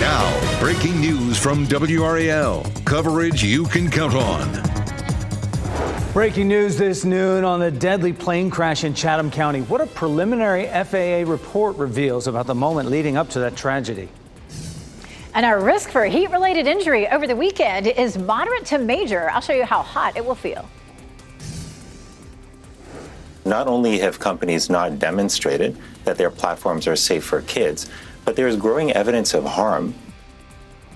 Now, breaking news from WRAL. Coverage you can count on. Breaking news this noon on the deadly plane crash in Chatham County. What a preliminary FAA report reveals about the moment leading up to that tragedy. And our risk for heat-related injury over the weekend is moderate to major. I'll show you how hot it will feel. Not only have companies not demonstrated that their platforms are safe for kids, but there's growing evidence of harm.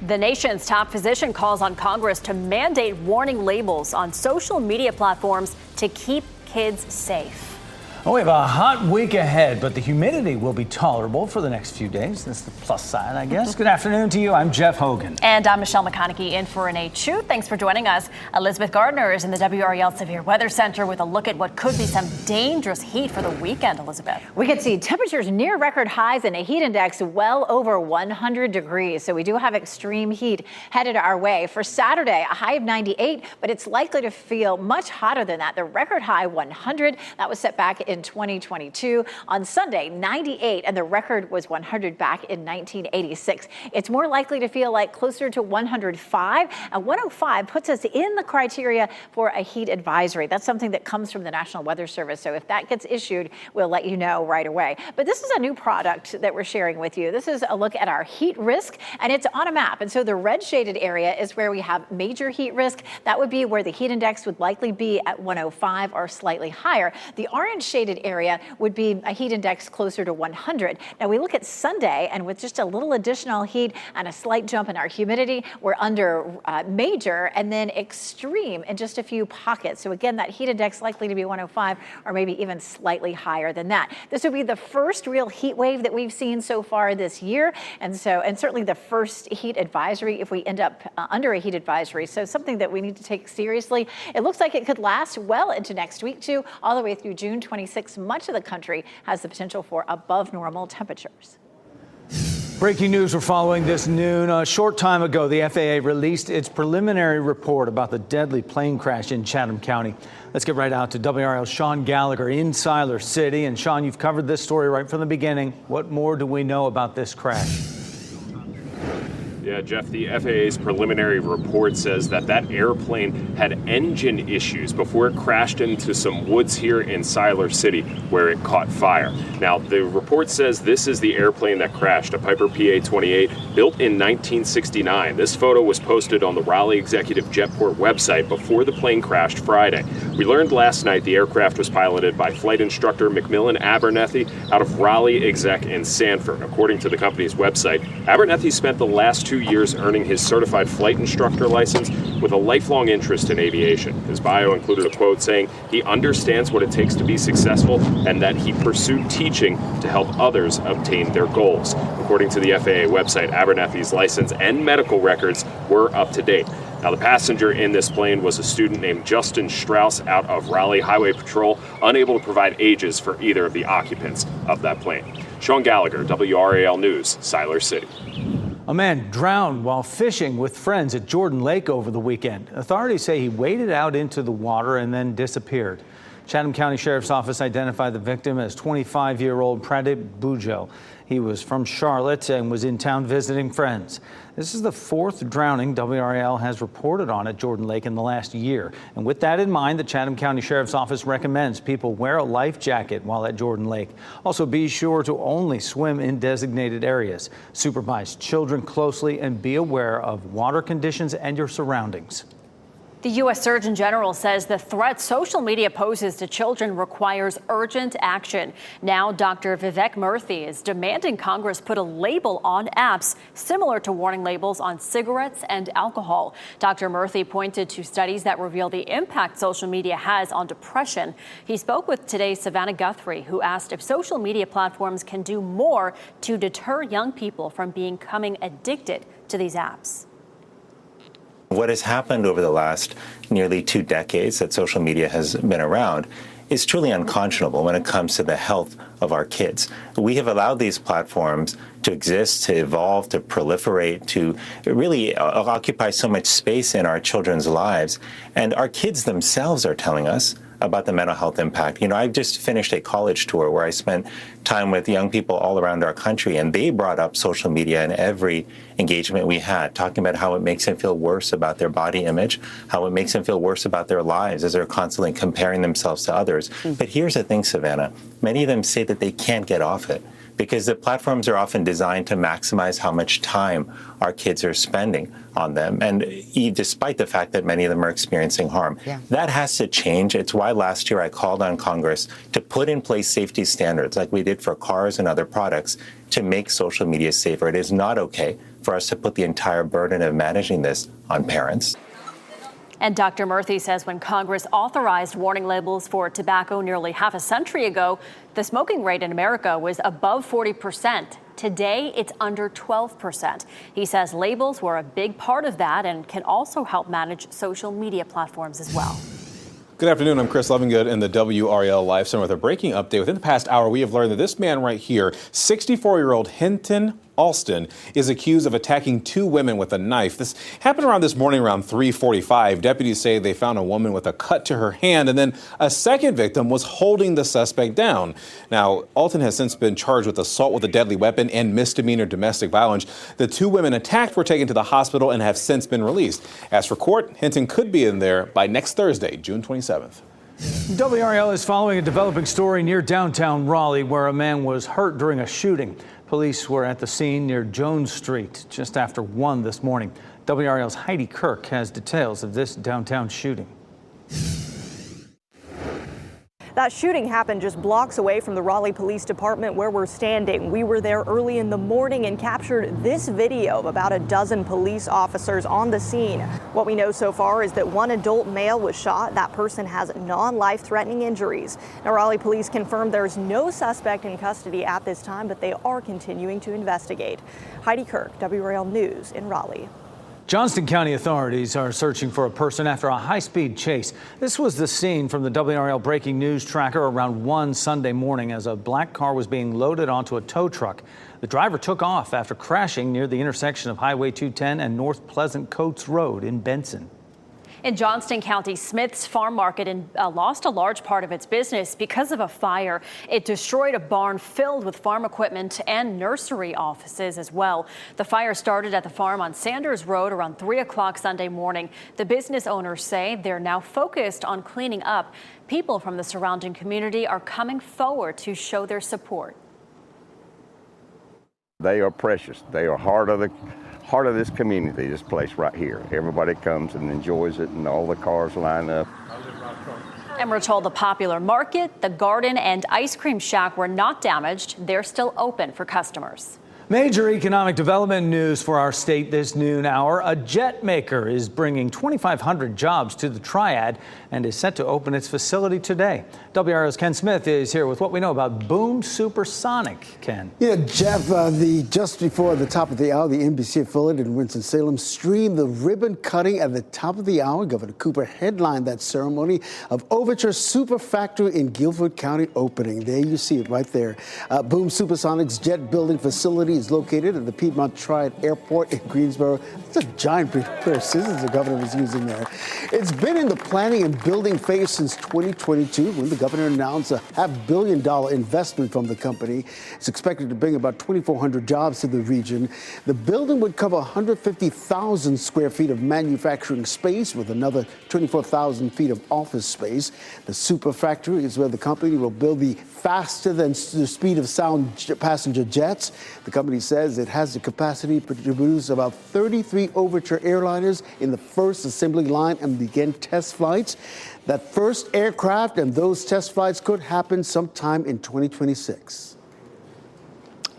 The nation's top physician calls on Congress to mandate warning labels on social media platforms to keep kids safe. We have a hot week ahead, but the humidity will be tolerable for the next few days. That's the plus side, I guess. Good afternoon to you. I'm Jeff Hogan. And I'm Michelle McConaughey in for Renee Chu. Thanks for joining us. Elizabeth Gardner is in the WRAL Severe Weather Center with a look at what could be some dangerous heat for the weekend, Elizabeth. We could see temperatures near record highs and a heat index well over 100 degrees. So we do have extreme heat headed our way. For Saturday, a high of 98, but it's likely to feel much hotter than that. The record high 100, that was set back in 2022. On Sunday, 98, and the record was 100 back in 1986. It's more likely to feel like closer to 105, and 105 puts us in the criteria for a heat advisory. That's something that comes from the National Weather Service, so if that gets issued, we'll let you know right away. But this is a new product that we're sharing with you. This is a look at our heat risk, and it's on a map, and so the red shaded area is where we have major heat risk. That would be where the heat index would likely be at 105 or slightly higher. The orange shaded area would be a heat index closer to 100. Now we look at Sunday, and with just a little additional heat and a slight jump in our humidity, we're under major and then extreme in just a few pockets. So again, that heat index likely to be 105 or maybe even slightly higher than that. This would be the first real heat wave that we've seen so far this year, and certainly the first heat advisory if we end up under a heat advisory. So something that we need to take seriously. It looks like it could last well into next week too, all the way through June 26th. Much of the country has the potential for above normal temperatures. Breaking news we're following this noon. A short time ago, the FAA released its preliminary report about the deadly plane crash in Chatham County. Let's get right out to WRL's Sean Gallagher in Siler City. And Sean, you've covered this story right from the beginning. What more do we know about this crash? Yeah, Jeff, the FAA's preliminary report says that airplane had engine issues before it crashed into some woods here in Siler City where it caught fire. Now, the report says this is the airplane that crashed, a Piper PA-28 built in 1969. This photo was posted on the Raleigh Executive Jetport website before the plane crashed Friday. We learned last night the aircraft was piloted by flight instructor McMillan Abernethy out of Raleigh Exec in Sanford. According to the company's website, Abernethy spent the last 2 years earning his certified flight instructor license with a lifelong interest in aviation. His bio included a quote saying he understands what it takes to be successful and that he pursued teaching to help others obtain their goals. According to the FAA website, Abernethy's license and medical records were up to date. Now, the passenger in this plane was a student named Justin Strauss out of Raleigh Highway Patrol, unable to provide ages for either of the occupants of that plane. Sean Gallagher, WRAL News, Siler City. A man drowned while fishing with friends at Jordan Lake over the weekend. Authorities say he waded out into the water and then disappeared. Chatham County Sheriff's Office identified the victim as 25-year-old Pradip Bujo. He was from Charlotte and was in town visiting friends. This is the fourth drowning WRAL has reported on at Jordan Lake in the last year. And with that in mind, the Chatham County Sheriff's Office recommends people wear a life jacket while at Jordan Lake. Also, be sure to only swim in designated areas. Supervise children closely and be aware of water conditions and your surroundings. The U.S. Surgeon General says the threat social media poses to children requires urgent action. Now, Dr. Vivek Murthy is demanding Congress put a label on apps similar to warning labels on cigarettes and alcohol. Dr. Murthy pointed to studies that reveal the impact social media has on depression. He spoke with today's Savannah Guthrie, who asked if social media platforms can do more to deter young people from becoming addicted to these apps. What has happened over the last nearly 2 decades that social media has been around is truly unconscionable when it comes to the health of our kids. We have allowed these platforms to exist, to evolve, to proliferate, to really occupy so much space in our children's lives. And our kids themselves are telling us about the mental health impact. I've just finished a college tour where I spent time with young people all around our country, and they brought up social media in every engagement we had, talking about how it makes them feel worse about their body image, how it makes them feel worse about their lives as they're constantly comparing themselves to others. But here's the thing, Savannah, many of them say that they can't get off it, because the platforms are often designed to maximize how much time our kids are spending on them, and despite the fact that many of them are experiencing harm. That has to change. It's why last year I called on Congress to put in place safety standards like we did for cars and other products to make social media safer. It is not okay for us to put the entire burden of managing this on parents. And Dr. Murthy says when Congress authorized warning labels for tobacco nearly half a century ago, the smoking rate in America was above 40%. Today, it's under 12%. He says labels were a big part of that and can also help manage social media platforms as well. Good afternoon. I'm Chris Lovingood in the WRAL Live Center with a breaking update. Within the past hour, we have learned that this man right here, 64-year-old Hinton Alston, is accused of attacking two women with a knife. This happened around this morning around 3:45. Deputies say they found a woman with a cut to her hand, and then a second victim was holding the suspect down. Now, Alston has since been charged with assault with a deadly weapon and misdemeanor domestic violence. The two women attacked were taken to the hospital and have since been released. As for court, Hinton could be in there by next Thursday, June 27th. WRAL is following a developing story near downtown Raleigh where a man was hurt during a shooting. Police were at the scene near Jones Street just after 1 this morning. WRAL's Heidi Kirk has details of this downtown shooting. That shooting happened just blocks away from the Raleigh Police Department where we're standing. We were there early in the morning and captured this video of about a dozen police officers on the scene. What we know so far is that one adult male was shot. That person has non-life-threatening injuries. Now, Raleigh police confirmed there's no suspect in custody at this time, but they are continuing to investigate. Heidi Kirk, WRAL News in Raleigh. Johnston County authorities are searching for a person after a high-speed chase. This was the scene from the WRAL breaking news tracker around 1 Sunday morning as a black car was being loaded onto a tow truck. The driver took off after crashing near the intersection of Highway 210 and North Pleasant Coates Road in Benson. In Johnston County, Smith's Farm Market lost a large part of its business because of a fire. It destroyed a barn filled with farm equipment and nursery offices as well. The fire started at the farm on Sanders Road around 3 o'clock Sunday morning. The business owners say they're now focused on cleaning up. People from the surrounding community are coming forward to show their support. They are precious. They are heart of this community, this place right here. Everybody comes and enjoys it, and all the cars line up. And we're told the popular market, the garden, and ice cream shack were not damaged. They're still open for customers. Major economic development news for our state this noon hour. A jet maker is bringing 2,500 jobs to the Triad and is set to open its facility today. WRAL's Ken Smith is here with what we know about Boom Supersonic. Ken. Yeah, Jeff, just before the top of the hour, the NBC affiliate in Winston-Salem streamed the ribbon cutting at the top of the hour. Governor Cooper headlined that ceremony of Overture Super Factory in Guilford County opening. There you see it right there. Boom Supersonic's jet building facility is located at the Piedmont Triad Airport in Greensboro. It's a giant pair of scissors the governor was using there. It's been in the planning and building phase since 2022 when the governor announced a $500 million investment from the company. It's expected to bring about 2,400 jobs to the region. The building would cover 150,000 square feet of manufacturing space with another 24,000 feet of office space. The Super Factory is where the company will build the faster than the speed of sound passenger jets. The company says it has the capacity to produce about 33 Overture airliners in the first assembly line and begin test flights. That first aircraft and those test flights could happen sometime in 2026.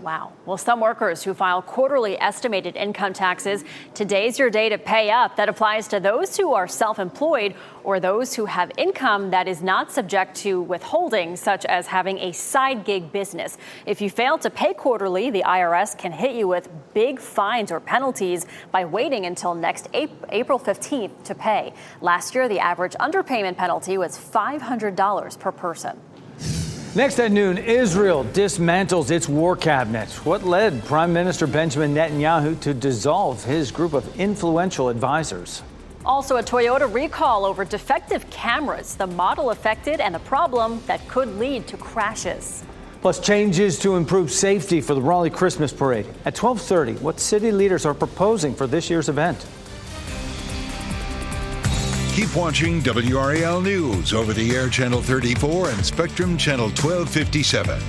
Wow. Well, some workers who file quarterly estimated income taxes, today's your day to pay up. That applies to those who are self-employed or those who have income that is not subject to withholding, such as having a side gig business. If you fail to pay quarterly, the IRS can hit you with big fines or penalties by waiting until next April 15th to pay. Last year, the average underpayment penalty was $500 per person. Next at noon, Israel dismantles its war cabinet. What led Prime Minister Benjamin Netanyahu to dissolve his group of influential advisors? Also, a Toyota recall over defective cameras, the model affected, and the problem that could lead to crashes. Plus, changes to improve safety for the Raleigh Christmas Parade. At 12:30, what city leaders are proposing for this year's event. Keep watching WRAL News over the air Channel 34 and Spectrum Channel 1257.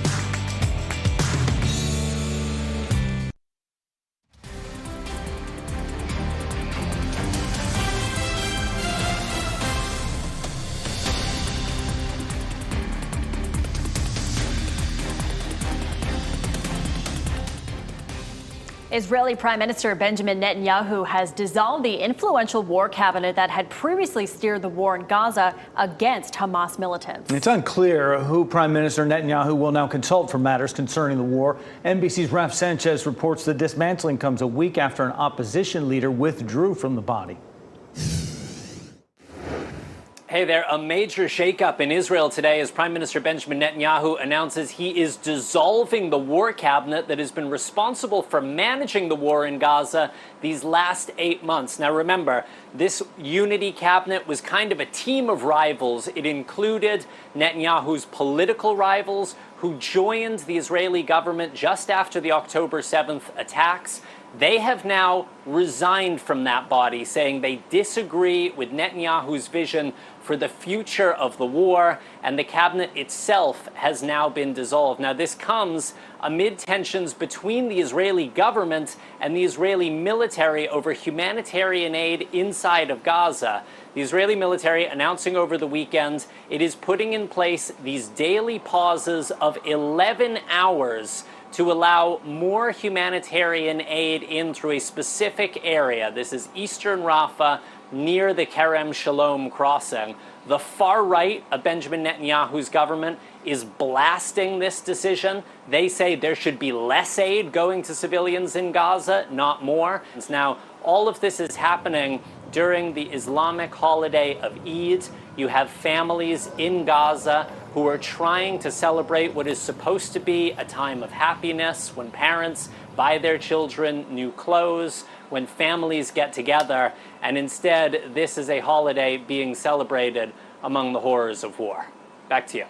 Israeli Prime Minister Benjamin Netanyahu has dissolved the influential war cabinet that had previously steered the war in Gaza against Hamas militants. It's unclear who Prime Minister Netanyahu will now consult for matters concerning the war. NBC's Raf Sanchez reports the dismantling comes a week after an opposition leader withdrew from the body. Hey there, a major shakeup in Israel today as Prime Minister Benjamin Netanyahu announces he is dissolving the war cabinet that has been responsible for managing the war in Gaza these last 8 months. Now remember, this unity cabinet was kind of a team of rivals. It included Netanyahu's political rivals who joined the Israeli government just after the October 7th attacks. They have now resigned from that body, saying they disagree with Netanyahu's vision for the future of the war, and the cabinet itself has now been dissolved. Now, this comes amid tensions between the Israeli government and the Israeli military over humanitarian aid inside of Gaza. The Israeli military announcing over the weekend it is putting in place these daily pauses of 11 hours to allow more humanitarian aid in through a specific area. This is eastern Rafah, near the Kerem Shalom crossing. The far right of Benjamin Netanyahu's government is blasting this decision. They say there should be less aid going to civilians in Gaza, not more. Now, all of this is happening during the Islamic holiday of Eid. You have families in Gaza who are trying to celebrate what is supposed to be a time of happiness, when parents buy their children new clothes, when families get together, and instead this is a holiday being celebrated among the horrors of war. Back to you.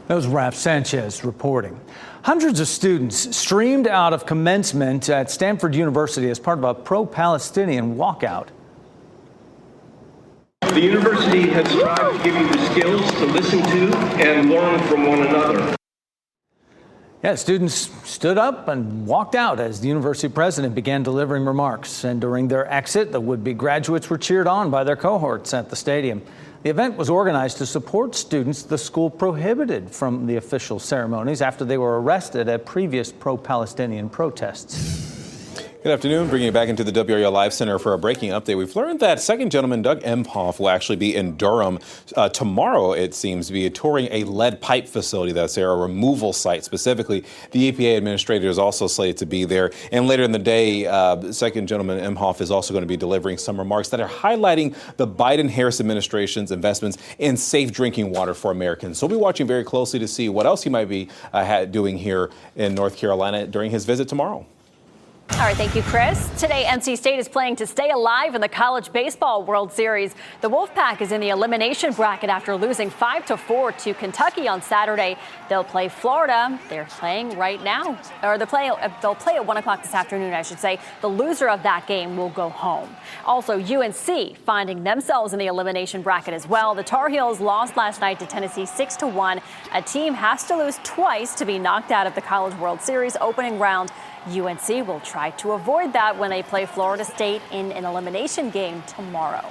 That was Raf Sanchez reporting. Hundreds of students streamed out of commencement at Stanford University as part of a pro-Palestinian walkout. The university has strived to give you the skills to listen to and learn from one another. Yeah, students stood up and walked out as the university president began delivering remarks. And during their exit, the would-be graduates were cheered on by their cohorts at the stadium. The event was organized to support students the school prohibited from the official ceremonies after they were arrested at previous pro-Palestinian protests. Good afternoon. Bringing you back into the WRAL Live Center for a breaking update. We've learned that second gentleman Doug Emhoff will actually be in Durham tomorrow, it seems, to be touring a lead pipe facility that's there, a removal site specifically. The EPA administrator is also slated to be there. And later in the day, second gentleman Emhoff is also going to be delivering some remarks that are highlighting the Biden-Harris administration's investments in safe drinking water for Americans. So we'll be watching very closely to see what else he might be doing here in North Carolina during his visit tomorrow. All right, thank you, Chris. Today, NC State is playing to stay alive in the College Baseball World Series. The Wolfpack is in the elimination bracket after losing 5-4 to Kentucky on Saturday. They'll play Florida. They're playing right now, or they'll play at 1 o'clock this afternoon, I should say. The loser of that game will go home. Also, UNC finding themselves in the elimination bracket as well. The Tar Heels lost last night to Tennessee 6-1. A team has to lose twice to be knocked out of the College World Series opening round. UNC will try to avoid that when they play Florida State in an elimination game tomorrow.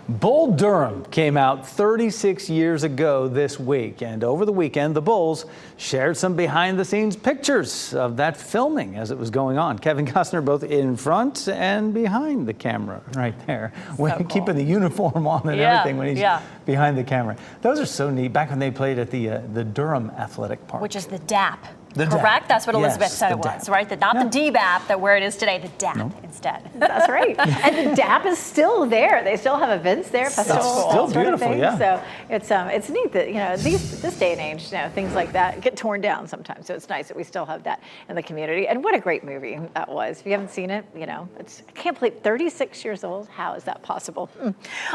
Bull Durham came out 36 years ago this week, and over the weekend, the Bulls shared some behind-the-scenes pictures of that filming as it was going on. Kevin Costner both in front and behind the camera right there, cool. Keeping the uniform on and everything when he's behind the camera. Those are so neat. Back when they played at the Durham Athletic Park. Which is the DAP. Correct? That's what Elizabeth said it was, DAP. right? Not the DBAP, that where it is today, the DAP instead. That's right. And the DAP is still there. They still have events there, festivals, still that sort of beautiful, thing. yeah. So it's neat that, this day and age, things like that get torn down sometimes. So it's nice that we still have that in the community. And what a great movie that was. If you haven't seen it, I can't believe 36 years old. How is that possible?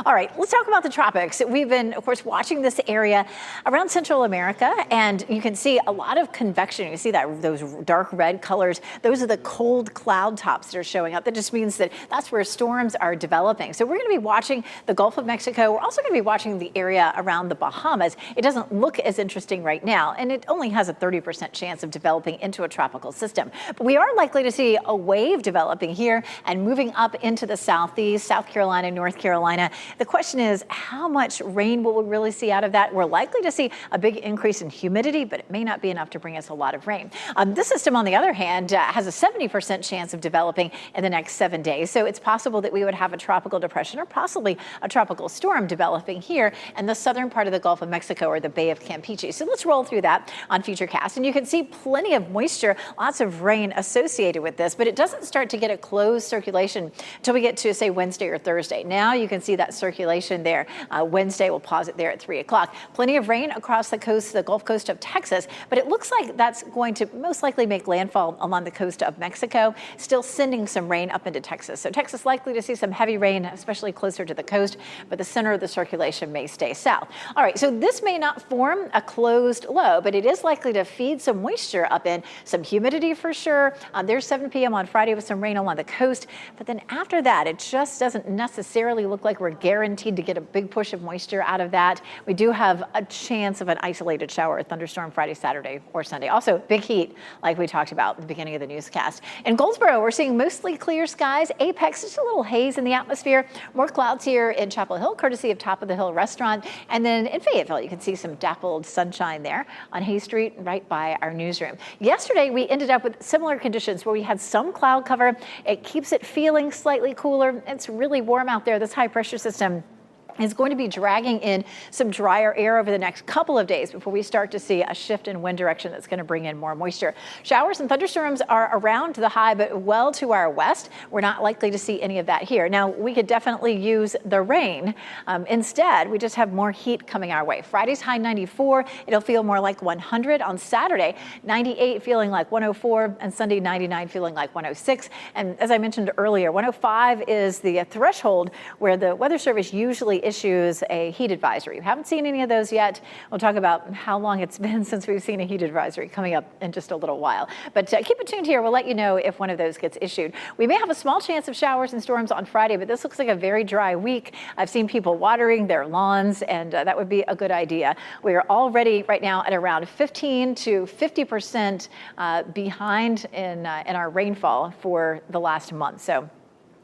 All right, let's talk about the tropics. We've been, of course, watching this area around Central America, and you can see a lot of convection. You see those dark red colors. Those are the cold cloud tops that are showing up. That just means that that's where storms are developing. So we're going to be watching the Gulf of Mexico. We're also going to be watching the area around the Bahamas. It doesn't look as interesting right now, and it only has a 30% chance of developing into a tropical system. But we are likely to see a wave developing here and moving up into the southeast, South Carolina, North Carolina. The question is, how much rain will we really see out of that? We're likely to see a big increase in humidity, but it may not be enough to bring us a lot of rain. This system, on the other hand, has a 70% chance of developing in the next 7 days. So it's possible that we would have a tropical depression or possibly a tropical storm developing here in the southern part of the Gulf of Mexico or the Bay of Campeche. So let's roll through that on Futurecast. And you can see plenty of moisture, lots of rain associated with this, but it doesn't start to get a closed circulation until we get to, say, Wednesday or Thursday. Now you can see that circulation there. Wednesday, we'll pause it there at 3 o'clock. Plenty of rain across the coast, the Gulf Coast of Texas, but it looks like that's going to most likely make landfall along the coast of Mexico, still sending some rain up into Texas. So Texas likely to see some heavy rain, especially closer to the coast, but the center of the circulation may stay south. All right, so this may not form a closed low, but it is likely to feed some moisture up in, some humidity for sure. There's 7 p.m. on Friday with some rain along the coast, but then after that, it just doesn't necessarily look like we're guaranteed to get a big push of moisture out of that. We do have a chance of an isolated shower or thunderstorm Friday, Saturday, or Sunday. Also, big heat, like we talked about at the beginning of the newscast. In Goldsboro, we're seeing mostly clear skies. Apex, just a little haze in the atmosphere. More clouds here in Chapel Hill, courtesy of Top of the Hill Restaurant. And then in Fayetteville, you can see some dappled sunshine there on Hay Street, right by our newsroom. Yesterday, we ended up with similar conditions where we had some cloud cover. It keeps it feeling slightly cooler. It's really warm out there. This high pressure system is going to be dragging in some drier air over the next couple of days before we start to see a shift in wind direction that's going to bring in more moisture. Showers and thunderstorms are around the high, but well to our west. We're not likely to see any of that here. Now, we could definitely use the rain. Instead, we just have more heat coming our way. Friday's high 94. It'll feel more like 100 on Saturday. 98 feeling like 104, and Sunday 99 feeling like 106. And as I mentioned earlier, 105 is the threshold where the Weather Service usually issues a heat advisory. We haven't seen any of those yet. We'll talk about how long it's been since we've seen a heat advisory coming up in just a little while. But keep it tuned here. We'll let you know if one of those gets issued. We may have a small chance of showers and storms on Friday, but this looks like a very dry week. I've seen people watering their lawns, and that would be a good idea. We are already right now at around 15 to 50% behind in our rainfall for the last month. So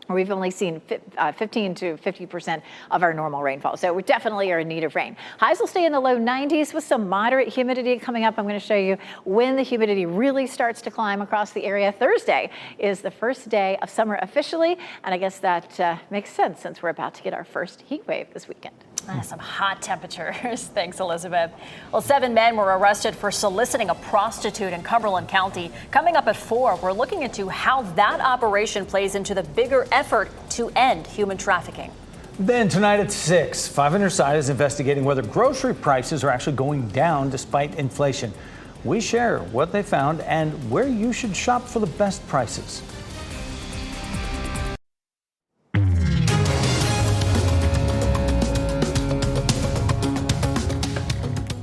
we've only seen 15 to 50% of our normal rainfall. So we definitely are in need of rain. Highs will stay in the low 90s with some moderate humidity coming up. I'm going to show you when the humidity really starts to climb across the area. Thursday is the first day of summer officially, and I guess that makes sense since we're about to get our first heat wave this weekend. Some hot temperatures. Thanks, Elizabeth. Well, 7 men were arrested for soliciting a prostitute in Cumberland County. Coming up at 4, we're looking into how that operation plays into the bigger effort to end human trafficking. Then tonight at 6, 5 Under Side is investigating whether grocery prices are actually going down despite inflation. We share what they found and where you should shop for the best prices.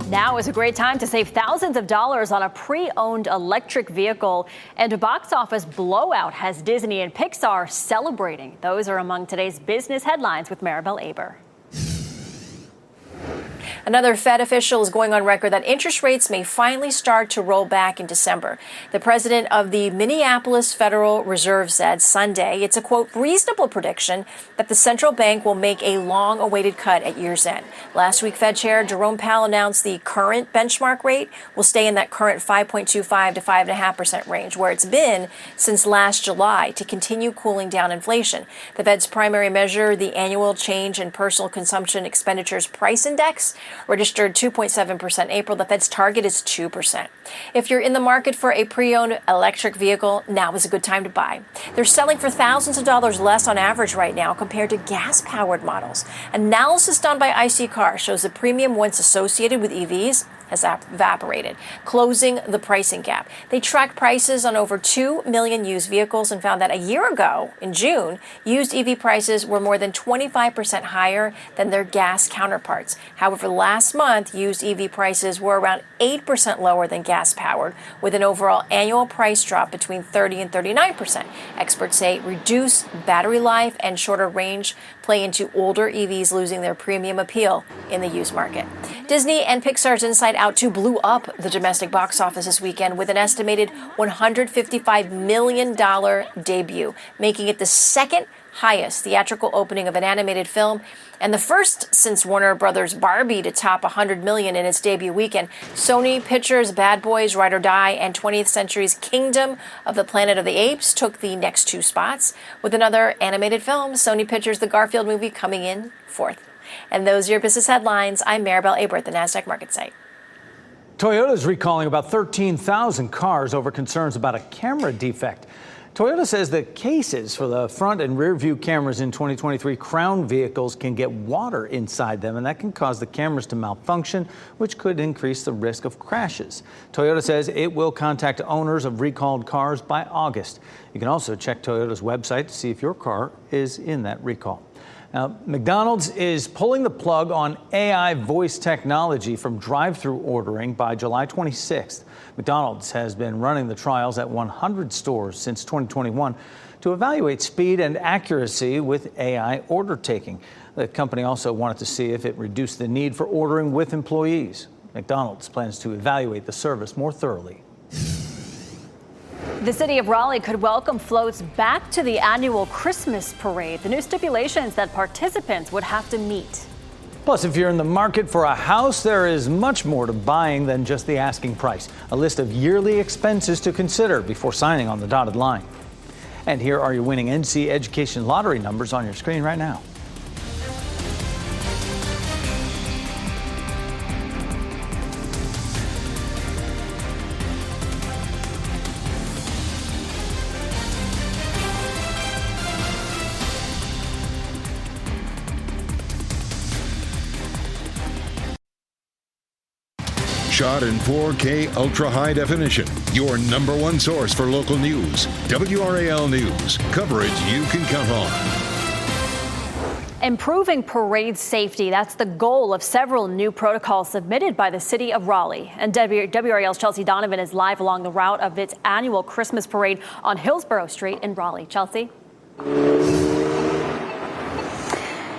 Now is a great time to save thousands of dollars on a pre-owned electric vehicle. And a box office blowout has Disney and Pixar celebrating. Those are among today's business headlines with Maribel Aber. Another Fed official is going on record that interest rates may finally start to roll back in December. The president of the Minneapolis Federal Reserve said Sunday it's a, quote, reasonable prediction that the central bank will make a long-awaited cut at year's end. Last week, Fed Chair Jerome Powell announced the current benchmark rate will stay in that current 5.25 to 5.5% range, where it's been since last July, to continue cooling down inflation. The Fed's primary measure, the annual change in personal consumption expenditures price index, registered 2.7% in April. The Fed's target is 2%. If you're in the market for a pre-owned electric vehicle, now is a good time to buy. They're selling for thousands of dollars less on average right now compared to gas-powered models. Analysis done by IC Cars shows the premium once associated with EVs has evaporated, closing the pricing gap. They tracked prices on over 2 million used vehicles and found that a year ago, in June, used EV prices were more than 25% higher than their gas counterparts. However, last month, used EV prices were around 8% lower than gas-powered, with an overall annual price drop between 30 and 39%. Experts say reduced battery life and shorter range play into older EVs losing their premium appeal in the used market. Disney and Pixar's Inside Out 2 blew up the domestic box office this weekend with an estimated $155 million debut, making it the second highest theatrical opening of an animated film and the first since Warner Brothers' Barbie to top $100 million in its debut weekend. Sony Pictures' Bad Boys, Ride or Die, and 20th Century's Kingdom of the Planet of the Apes took the next two spots, with another animated film, Sony Pictures' The Garfield Movie, coming in fourth. And those are your business headlines. I'm Maribel Aber at the NASDAQ Market Site. Toyota is recalling about 13,000 cars over concerns about a camera defect. Toyota says the cases for the front and rear view cameras in 2023 Crown vehicles can get water inside them, and that can cause the cameras to malfunction, which could increase the risk of crashes. Toyota says it will contact owners of recalled cars by August. You can also check Toyota's website to see if your car is in that recall. Now, McDonald's is pulling the plug on AI voice technology from drive-through ordering by July 26th. McDonald's has been running the trials at 100 stores since 2021 to evaluate speed and accuracy with AI order taking. The company also wanted to see if it reduced the need for ordering with employees. McDonald's plans to evaluate the service more thoroughly. The city of Raleigh could welcome floats back to the annual Christmas parade. The new stipulations that participants would have to meet. Plus, if you're in the market for a house, there is much more to buying than just the asking price. A list of yearly expenses to consider before signing on the dotted line. And here are your winning NC Education lottery numbers on your screen right now. Shot in 4K ultra high definition. Your number one source for local news. WRAL News. Coverage you can count on. Improving parade safety, that's the goal of several new protocols submitted by the city of Raleigh. And WRAL's Chelsea Donovan is live along the route of its annual Christmas parade on Hillsborough Street in Raleigh. Chelsea?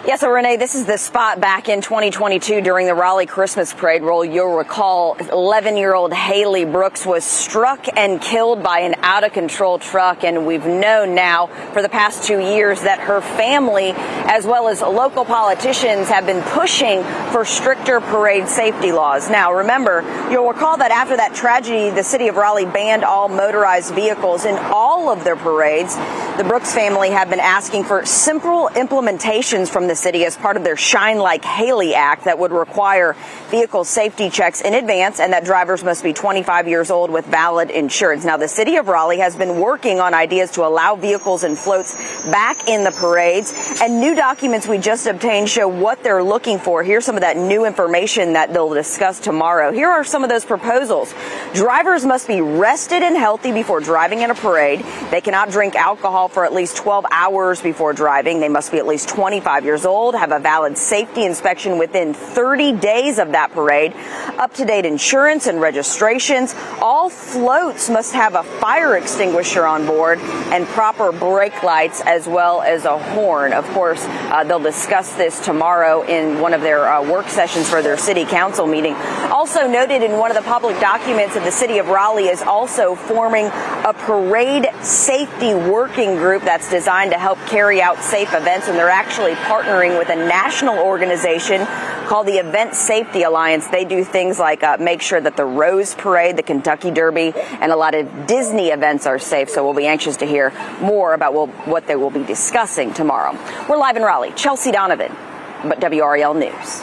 Yes, so Renee, this is the spot back in 2022 during the Raleigh Christmas Parade. You'll recall 11-year-old Haley Brooks was struck and killed by an out-of-control truck. And we've known now for the past 2 years that her family, as well as local politicians, have been pushing for stricter parade safety laws. Now, remember, you'll recall that after that tragedy, the city of Raleigh banned all motorized vehicles in all of their parades. The Brooks family have been asking for simple implementations from the city as part of their Shine Like Haley Act that would require vehicle safety checks in advance and that drivers must be 25 years old with valid insurance. Now, the city of Raleigh has been working on ideas to allow vehicles and floats back in the parades, and new documents we just obtained show what they're looking for. Here's some of that new information that they'll discuss tomorrow. Here are some of those proposals. Drivers must be rested and healthy before driving in a parade. They cannot drink alcohol for at least 12 hours before driving. They must be at least 25 years old, have a valid safety inspection within 30 days of that parade, up-to-date insurance and registrations. All floats must have a fire extinguisher on board and proper brake lights as well as a horn. Of course, they'll discuss this tomorrow in one of their work sessions for their city council meeting. Also noted in one of the public documents that the city of Raleigh is also forming a parade safety working group that's designed to help carry out safe events, and they're actually partnering with a national organization called the Event Safety Alliance. They do things like make sure that the Rose Parade, the Kentucky Derby, and a lot of Disney events are safe. So we'll be anxious to hear more about what they will be discussing tomorrow. We're live in Raleigh. Chelsea Donovan, but WRAL News.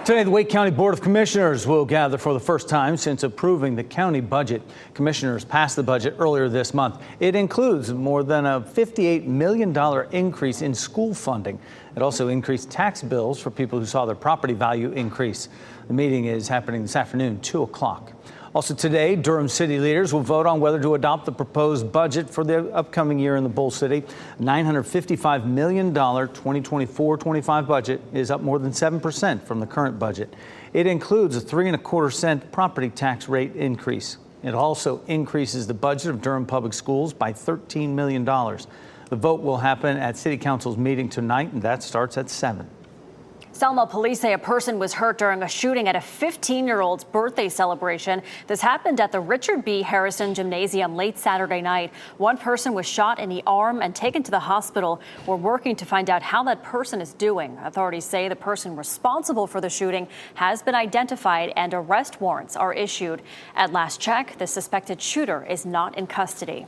Today, the Wake County Board of Commissioners will gather for the first time since approving the county budget. Commissioners passed the budget earlier this month. It includes more than a $58 million increase in school funding. It also increased tax bills for people who saw their property value increase. The meeting is happening this afternoon, 2 o'clock. Also today, Durham city leaders will vote on whether to adopt the proposed budget for the upcoming year in the Bull City. $955 million 2024-25 budget is up more than 7% from the current budget. It includes a 3.25-cent property tax rate increase. It also increases the budget of Durham Public Schools by $13 million. The vote will happen at City Council's meeting tonight, and that starts at 7. Selma police say a person was hurt during a shooting at a 15-year-old's birthday celebration. This happened at the Richard B. Harrison Gymnasium late Saturday night. One person was shot in the arm and taken to the hospital. We're working to find out how that person is doing. Authorities say the person responsible for the shooting has been identified and arrest warrants are issued. At last check, the suspected shooter is not in custody.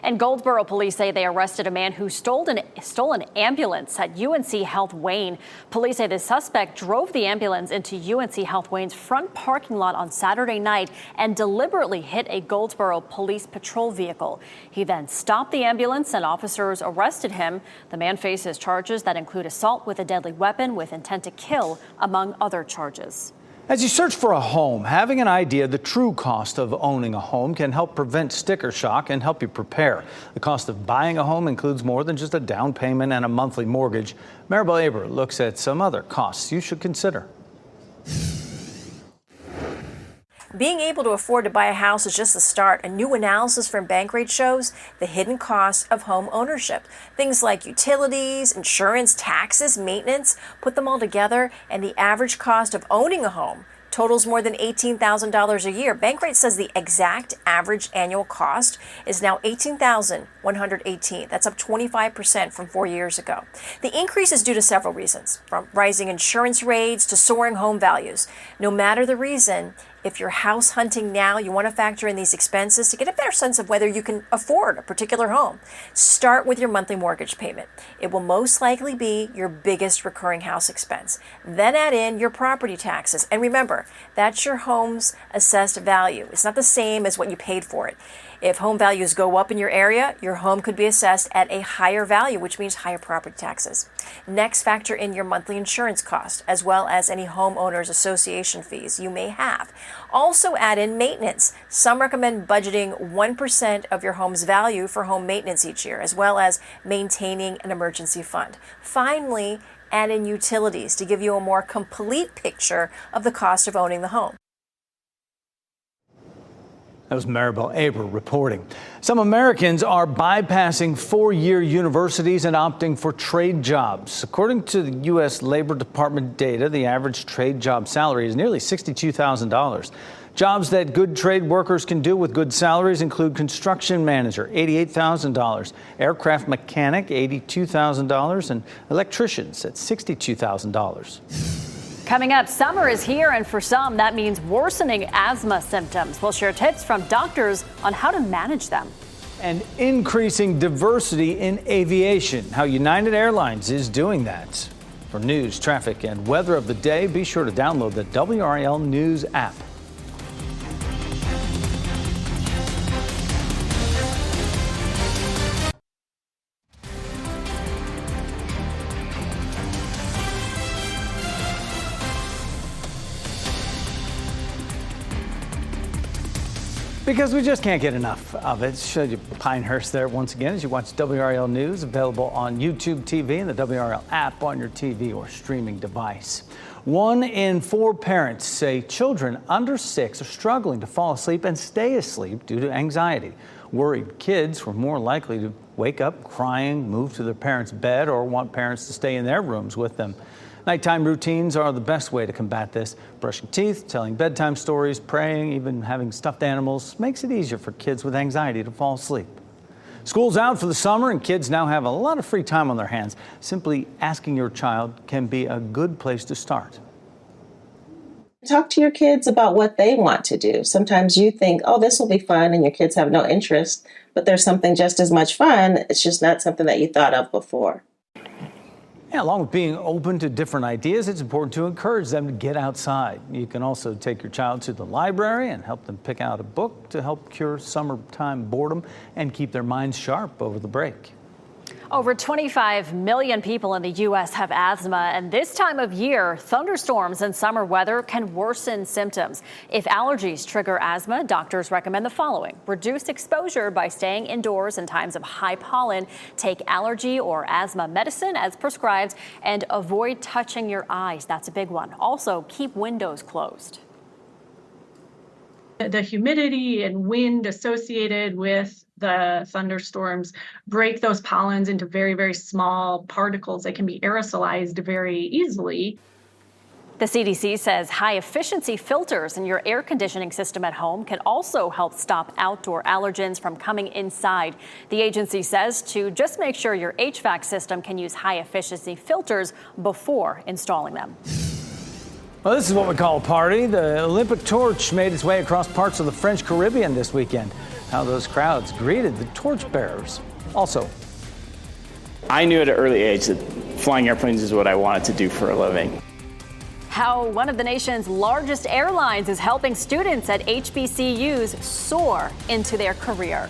And Goldsboro police say they arrested a man who stole an ambulance at UNC Health Wayne. Police say the suspect drove the ambulance into UNC Health Wayne's front parking lot on Saturday night and deliberately hit a Goldsboro police patrol vehicle. He then stopped the ambulance and officers arrested him. The man faces charges that include assault with a deadly weapon with intent to kill, among other charges. As you search for a home, having an idea of the true cost of owning a home can help prevent sticker shock and help you prepare. The cost of buying a home includes more than just a down payment and a monthly mortgage. Maribel Aber looks at some other costs you should consider. Being able to afford to buy a house is just the start. A new analysis from Bankrate shows the hidden costs of home ownership. Things like utilities, insurance, taxes, maintenance, put them all together, and the average cost of owning a home totals more than $18,000 a year. Bankrate says the exact average annual cost is now $18,118. That's up 25% from 4 years ago. The increase is due to several reasons, from rising insurance rates to soaring home values. No matter the reason, if you're house hunting now, you want to factor in these expenses to get a better sense of whether you can afford a particular home. Start with your monthly mortgage payment. It will most likely be your biggest recurring house expense. Then add in your property taxes. And remember, that's your home's assessed value. It's not the same as what you paid for it. If home values go up in your area, your home could be assessed at a higher value, which means higher property taxes. Next, factor in your monthly insurance cost, as well as any homeowners association fees you may have. Also add in maintenance. Some recommend budgeting 1% of your home's value for home maintenance each year, as well as maintaining an emergency fund. Finally, add in utilities to give you a more complete picture of the cost of owning the home. That was Maribel Aber reporting. Some Americans are bypassing four-year universities and opting for trade jobs. According to the U.S. Labor Department data, the average trade job salary is nearly $62,000. Jobs that good trade workers can do with good salaries include construction manager, $88,000, aircraft mechanic, $82,000, and electricians at $62,000. Coming up, summer is here, and for some, that means worsening asthma symptoms. We'll share tips from doctors on how to manage them. And increasing diversity in aviation, how United Airlines is doing that. For news, traffic, and weather of the day, be sure to download the WRAL News app. Because we just can't get enough of it. Showed you Pinehurst there once again as you watch WRAL News, available on YouTube TV and the WRAL app on your TV or streaming device. 1 in 4 parents say children under 6 are struggling to fall asleep and stay asleep due to anxiety. Worried kids were more likely to wake up crying, move to their parents' bed, or want parents to stay in their rooms with them. Nighttime routines are the best way to combat this. Brushing teeth, telling bedtime stories, praying, even having stuffed animals makes it easier for kids with anxiety to fall asleep. School's out for the summer and kids now have a lot of free time on their hands. Simply asking your child can be a good place to start. Talk to your kids about what they want to do. Sometimes you think, oh, this will be fun, and your kids have no interest, but there's something just as much fun. It's just not something that you thought of before. Yeah, along with being open to different ideas, it's important to encourage them to get outside. You can also take your child to the library and help them pick out a book to help cure summertime boredom and keep their minds sharp over the break. Over 25 million people in the U.S. have asthma, and this time of year, thunderstorms and summer weather can worsen symptoms. If allergies trigger asthma, doctors recommend the following: reduce exposure by staying indoors in times of high pollen, take allergy or asthma medicine as prescribed, and avoid touching your eyes. That's a big one. Also, keep windows closed. The humidity and wind associated with the thunderstorms break those pollens into very, very small particles that can be aerosolized very easily. The CDC says high-efficiency filters in your air conditioning system at home can also help stop outdoor allergens from coming inside. The agency says to just make sure your HVAC system can use high-efficiency filters before installing them. Well, this is what we call a party. The Olympic torch made its way across parts of the French Caribbean this weekend. How those crowds greeted the torchbearers. Also, I knew at an early age that flying airplanes is what I wanted to do for a living. How one of the nation's largest airlines is helping students at HBCUs soar into their career.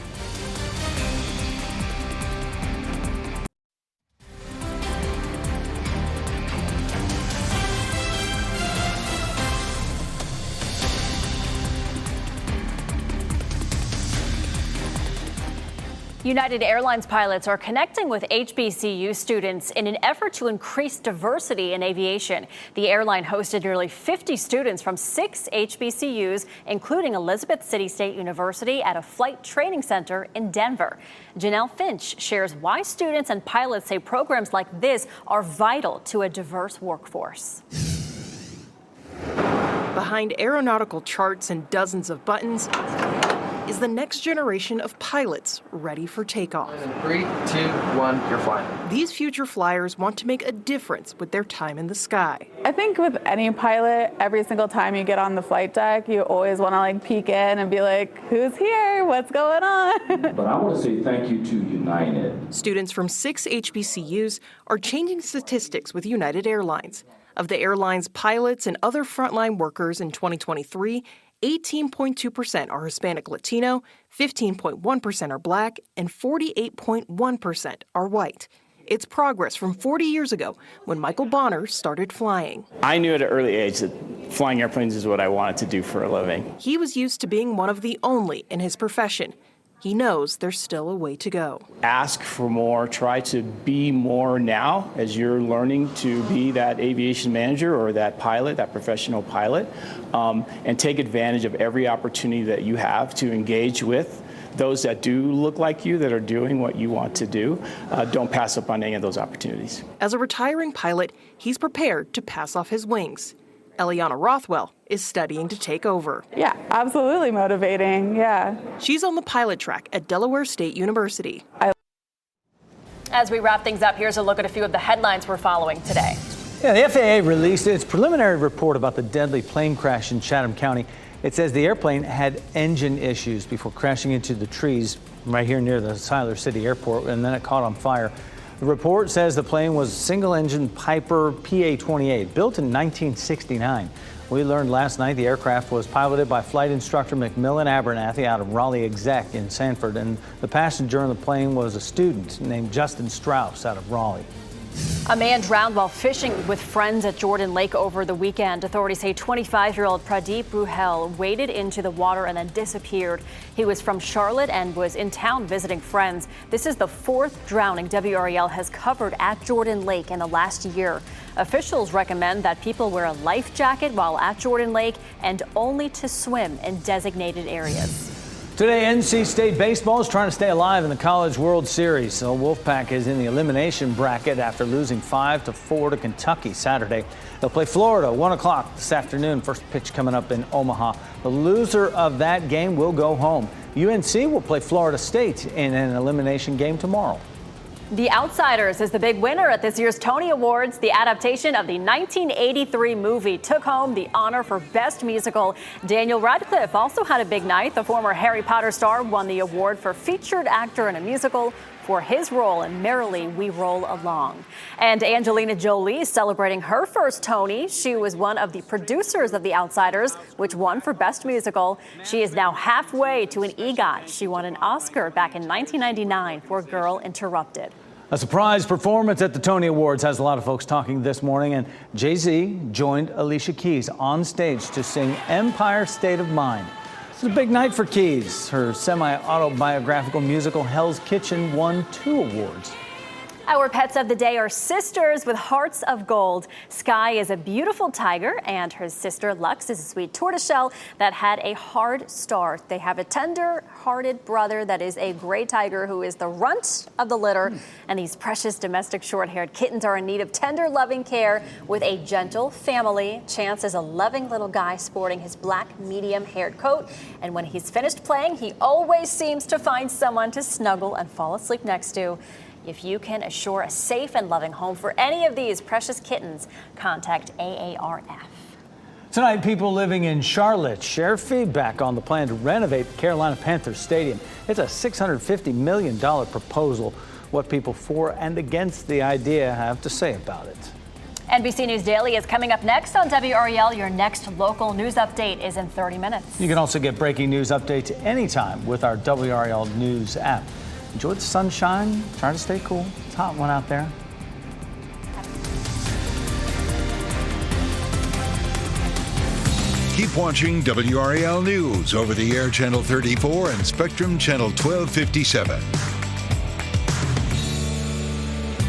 United Airlines pilots are connecting with HBCU students in an effort to increase diversity in aviation. The airline hosted nearly 50 students from 6 HBCUs, including Elizabeth City State University, at a flight training center in Denver. Janelle Finch shares why students and pilots say programs like this are vital to a diverse workforce. Behind aeronautical charts and dozens of buttons is the next generation of pilots ready for takeoff. 3, 2, 1, you're flying. These future flyers want to make a difference with their time in the sky. I think with any pilot, every single time you get on the flight deck, you always want to peek in and be like, who's here? What's going on? But I want to say thank you to United. Students from 6 HBCUs are changing statistics with United Airlines. Of the airline's pilots and other frontline workers in 2023, 18.2% are Hispanic Latino, 15.1% are Black, and 48.1% are white. It's progress from 40 years ago when Michael Bonner started flying. I knew at an early age that flying airplanes is what I wanted to do for a living. He was used to being one of the only in his profession. He knows there's still a way to go. Ask for more, try to be more now as you're learning to be that aviation manager or that pilot, that professional pilot, and take advantage of every opportunity that you have to engage with those that do look like you, that are doing what you want to do. Don't pass up on any of those opportunities. As a retiring pilot, he's prepared to pass off his wings. Eliana Rothwell is studying to take over. Yeah, absolutely motivating, yeah. She's on the pilot track at Delaware State University. As we wrap things up, here's a look at a few of the headlines we're following today. Yeah, the FAA released its preliminary report about the deadly plane crash in Chatham County. It says the airplane had engine issues before crashing into the trees right here near the Siler City Airport, and then it caught on fire. The report says the plane was a single-engine Piper PA-28, built in 1969. We learned last night the aircraft was piloted by flight instructor McMillan Abernathy out of Raleigh Exec in Sanford, and the passenger in the plane was a student named Justin Strauss out of Raleigh. A man drowned while fishing with friends at Jordan Lake over the weekend. Authorities say 25-year-old Pradeep Ruhel waded into the water and then disappeared. He was from Charlotte and was in town visiting friends. This is the 4th drowning WRAL has covered at Jordan Lake in the last year. Officials recommend that people wear a life jacket while at Jordan Lake and only to swim in designated areas. Today, NC State baseball is trying to stay alive in the College World Series. So Wolfpack is in the elimination bracket after losing 5-4 to Kentucky Saturday. They'll play Florida 1 o'clock this afternoon. First pitch coming up in Omaha. The loser of that game will go home. UNC will play Florida State in an elimination game tomorrow. The Outsiders is the big winner at this year's Tony Awards. The adaptation of the 1983 movie took home the honor for Best Musical. Daniel Radcliffe also had a big night. The former Harry Potter star won the award for Featured Actor in a Musical for his role in Merrily We Roll Along. And Angelina Jolie is celebrating her first Tony. She was one of the producers of The Outsiders, which won for Best Musical. She is now halfway to an EGOT. She won an Oscar back in 1999 for Girl Interrupted. A surprise performance at the Tony Awards has a lot of folks talking this morning, and Jay-Z joined Alicia Keys on stage to sing Empire State of Mind. It's a big night for Keys. Her semi-autobiographical musical Hell's Kitchen won 2 awards. Our pets of the day are sisters with hearts of gold. Sky is a beautiful tiger, and her sister Lux is a sweet tortoiseshell that had a hard start. They have a tender-hearted brother that is a gray tiger who is the runt of the litter. And these precious domestic short-haired kittens are in need of tender, loving care with a gentle family. Chance is a loving little guy sporting his black medium-haired coat. And when he's finished playing, he always seems to find someone to snuggle and fall asleep next to. If you can assure a safe and loving home for any of these precious kittens, contact AARF. Tonight, people living in Charlotte share feedback on the plan to renovate the Carolina Panthers Stadium. It's a $650 million proposal. What people for and against the idea have to say about it. NBC News Daily is coming up next on WRAL. Your next local news update is in 30 minutes. You can also get breaking news updates anytime with our WRAL News app. Enjoy the sunshine. Try to stay cool. It's a hot one out there. Keep watching WRAL News over the air Channel 34 and Spectrum Channel 1257.